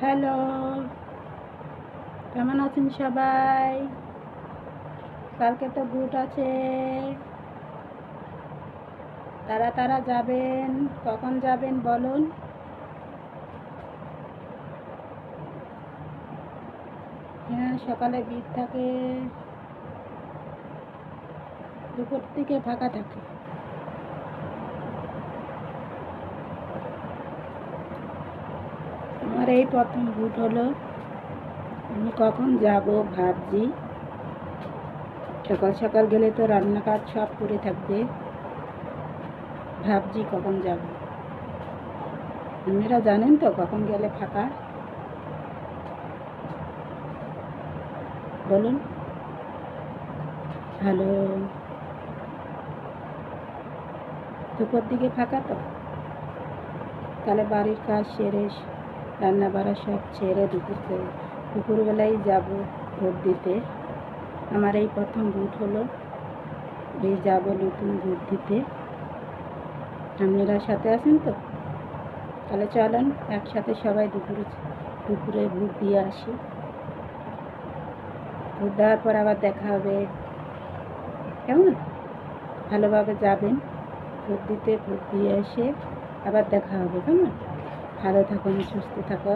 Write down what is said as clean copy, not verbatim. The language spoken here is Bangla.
হ্যালো, কেমন আছেন সবাই? কালকে তো ভোট আছে, তারা যাবেন। কখন যাবেন বলুন? হ্যাঁ, সকালে ভিড় থাকে, দুপুর থেকে ফাঁকা থাকে। আমার এই প্রথম ভোট হলো, আমি কখন যাব ভাবছি। সকাল সকাল গেলে তো রান্না কাজ সব করে থাকবে, ভাবছি কখন যাব। আপনারা জানেন তো কখন গেলে ফাঁকা? বলুন। হ্যালো, দুপুর দিকে ফাঁকা তো? তাহলে বাড়ির কাজ সেরে রান্না বাড়া সব ছেড়ে দুপুরবেলায় যাব ভোট দিতে। আমার এই প্রথম ভোট হলো, এই যাব নতুন ভোট দিতে। আপনারা সাথে আছেন তো? তাহলে চলেন একসাথে সবাই দুপুরে ভোট দিয়ে আসি। ভোট দেওয়ার পর আবার দেখা হবে, কেমন? ভালোভাবে যাবেন ভোট দিতে, ভোট দিয়ে এসে আবার দেখা হবে, কেমন? ভালো থাকুন, সুস্থ থাকুন।